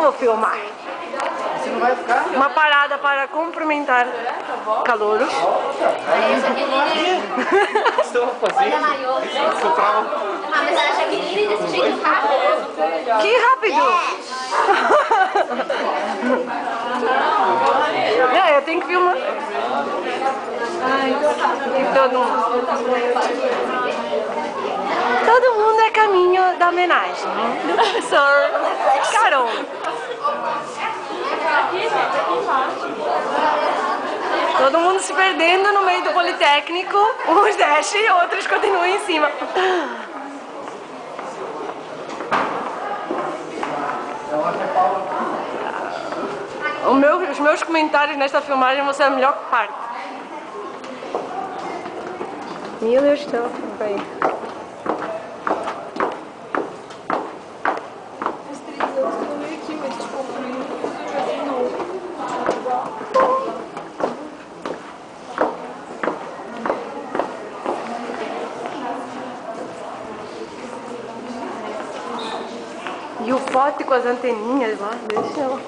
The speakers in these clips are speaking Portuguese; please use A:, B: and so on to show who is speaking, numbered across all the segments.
A: vou filmar.
B: Você não vai ficar?
A: Uma parada para cumprimentar calouros.
C: Olha a maior. Ah, mas ela acha que desse jeito rápido.
A: Que rápido! Não, eu tenho que filmar. Todo mundo é caminho da homenagem do professor Carol. Todo mundo se perdendo no meio do Politécnico. Uns descem, outros continuam em cima. Os meus comentários nesta filmagem vão ser a melhor parte. Meu Deus do céu, bem.
D: Os 3 anos eu tô meio aqui, mas tipo, por mim, eu já de novo.
A: E o pote com as anteninhas lá, deixa eu...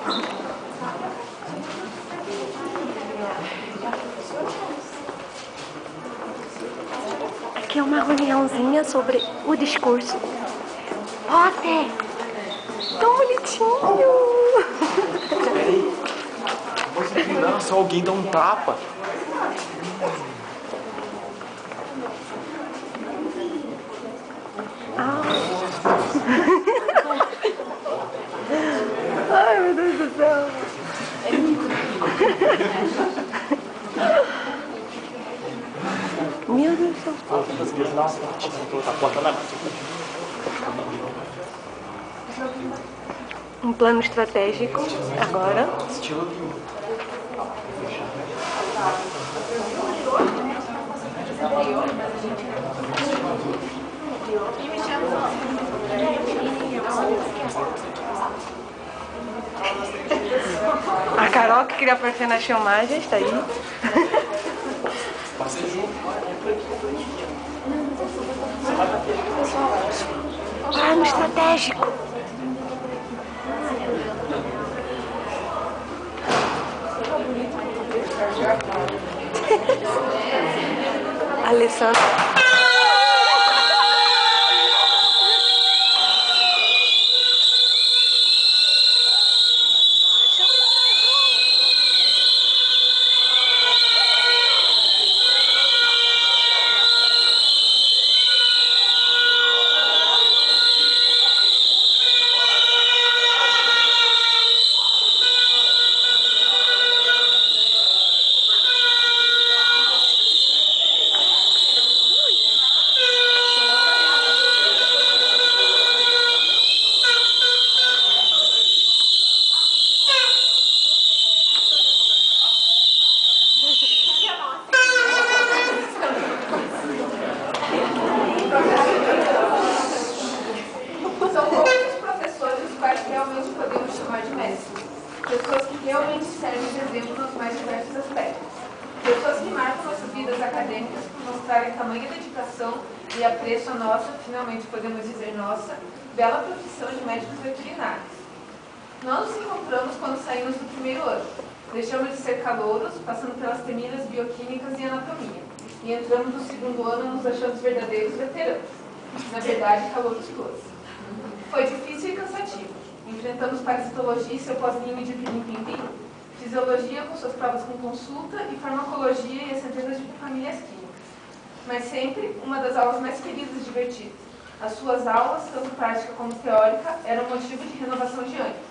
A: Aqui é uma reuniãozinha sobre o discurso. Pote! Tão bonitinho!
B: Não, só alguém dá um tapa.
A: Ai, meu Deus do céu! Meu Deus do céu! Um plano estratégico agora. A Carol, que queria aparecer nas filmagens, está aí. Plano estratégico. Alessandra.
E: São poucos os professores os quais realmente podemos chamar de mestres. Pessoas que realmente servem de exemplo nos mais diversos aspectos. Pessoas que marcam nossas vidas acadêmicas por mostrarem tamanha dedicação e apreço a nossa, finalmente podemos dizer nossa, bela profissão de médicos veterinários. Nós nos encontramos quando saímos do primeiro ano. Deixamos de ser calouros, passando pelas temidas bioquímicas e anatomia. E entramos no segundo ano nos achando verdadeiros veteranos. Na verdade, calouros plus. Foi difícil e cansativo. Enfrentamos parasitologia e seu pós-lime de pirim-pim-pim, fisiologia com suas provas com consulta e farmacologia e as centenas de famílias químicas. Mas sempre uma das aulas mais queridas e divertidas. As suas aulas, tanto prática como teórica, eram um motivo de renovação de ânimo.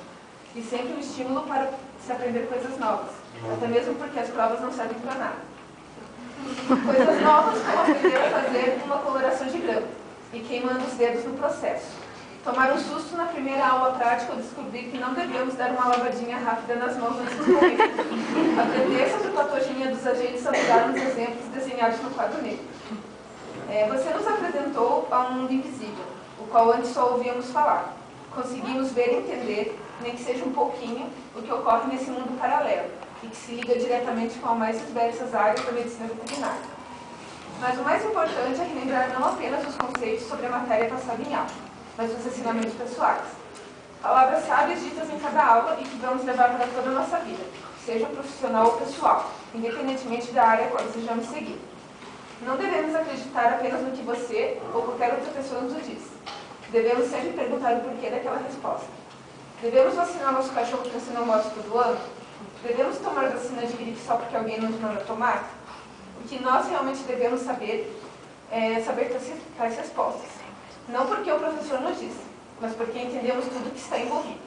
E: E sempre um estímulo para se aprender coisas novas. Até mesmo porque as provas não servem para nada. Coisas novas como aprender a fazer uma coloração de grama e queimando os dedos no processo. Tomar um susto na primeira aula prática ao descobrir que não devíamos dar uma lavadinha rápida nas mãos antes de comer. Aprender sobre a patogenia dos agentes a mudar nos exemplos desenhados no quadro negro. Você nos apresentou a um mundo invisível, o qual antes só ouvíamos falar. Conseguimos ver e entender, nem que seja um pouquinho, o que ocorre nesse mundo paralelo e que se liga diretamente com as mais diversas áreas da medicina veterinária. Mas o mais importante é relembrar não apenas os conceitos sobre a matéria passada em aula, mas os ensinamentos pessoais. Palavras sábias ditas em cada aula e que vamos levar para toda a nossa vida, seja profissional ou pessoal, independentemente da área a qual desejamos seguir. Não devemos acreditar apenas no que você ou qualquer outra pessoa nos diz. Devemos sempre perguntar o porquê daquela resposta. Devemos vacinar nosso cachorro para ser não morto todo ano? Devemos tomar vacina de gripe só porque alguém nos manda tomar? O que nós realmente devemos saber é saber tais respostas. Não porque o professor nos disse, mas porque entendemos tudo que está envolvido.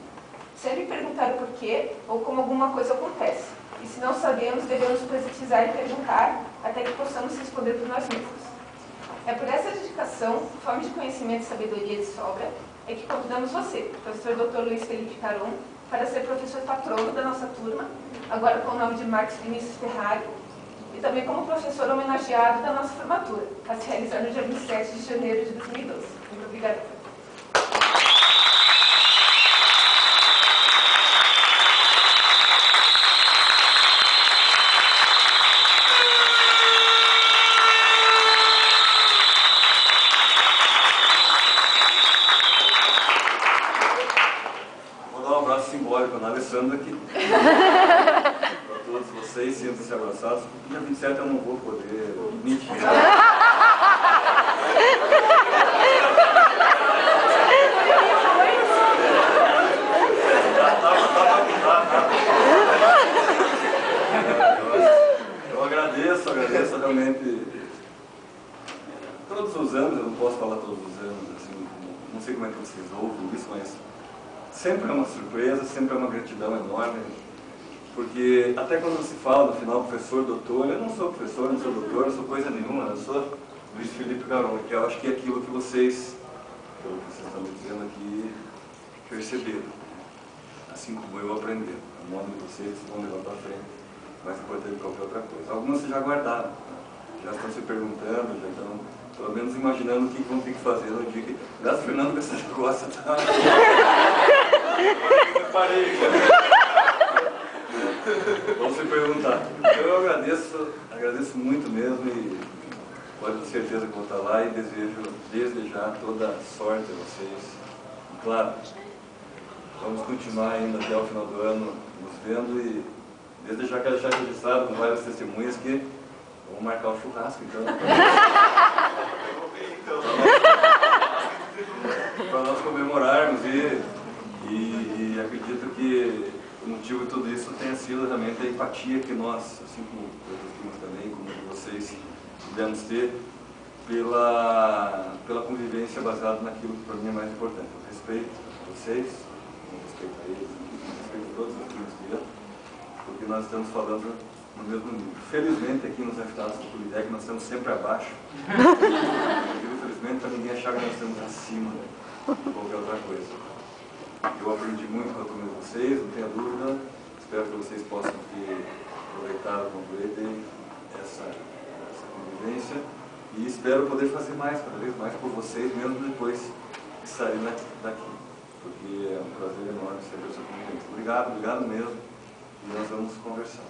E: Sempre perguntar o porquê ou como alguma coisa acontece. E se não sabemos, devemos pesquisar e perguntar até que possamos responder por nós mesmos. É por essa dedicação, fome de conhecimento e sabedoria de sobra, é que convidamos você, professor Dr. Luiz Felipe Caron, para ser professor patrono da nossa turma, agora com o nome de Marcos Vinícius Ferrari, e também como professor homenageado da nossa formatura, a se realizar no dia 27 de janeiro de 2012. Muito obrigada.
F: Simbólico na Alessandra aqui. Para todos vocês, sintam-se abraçados. Dia 27 eu não vou poder. Mentira. Eu agradeço realmente todos os anos, eu não posso falar todos os anos, assim, não sei como é que vocês ouvem isso, mas sempre é uma surpresa, sempre é uma gratidão enorme, porque até quando se fala no final professor, doutor, eu não sou professor, não sou doutor, não sou coisa nenhuma, eu sou Luiz Felipe Caron, que eu acho que é aquilo que vocês, pelo que vocês estão me dizendo aqui, perceberam, assim como eu aprendendo. O nome de vocês vão levar para frente, mais importante que qualquer outra coisa. Alguns vocês já guardaram, já estão se perguntando, já estão pelo menos imaginando o que vão ter que fazer no dia que... Aliás, Fernando com essa costa tá... Preparei. Vamos se perguntar. Então eu agradeço muito mesmo e pode ter certeza que vou estar lá e desejo desde já toda sorte a vocês. E claro, vamos continuar ainda até o final do ano nos vendo e desde já quero deixar registrado com várias testemunhas que vamos marcar o churrasco então. Para nós comemorarmos e acredito que o motivo de tudo isso tenha sido realmente a empatia que nós, assim como outras turmas também, como vocês, pudemos ter pela convivência baseada naquilo que para mim é mais importante. O respeito a vocês, o respeito a eles, o respeito a todas as turmas que vieram, porque nós estamos falando no mesmo nível. Felizmente aqui nos anfiteatros do Politec nós estamos sempre abaixo. Infelizmente para ninguém achar que nós estamos acima de qualquer outra coisa. Eu aprendi muito com a turma de vocês, não tenha dúvida. Espero que vocês possam ter aproveitado, aproveitem essa convivência. E espero poder fazer mais, cada vez mais por vocês, mesmo depois de sair daqui. Porque é um prazer enorme ser a sua convivência. Obrigado mesmo. E nós vamos conversar.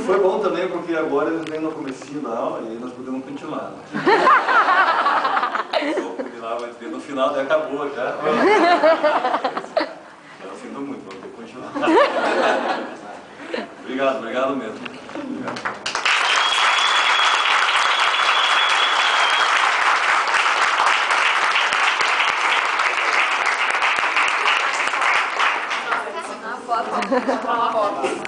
F: Foi bom também porque agora eles vêm no comecinho da aula e aí nós podemos continuar. No final daí acabou já. Eu sinto muito, vou ter que continuar. Obrigado mesmo. Obrigado.
C: Uma foto.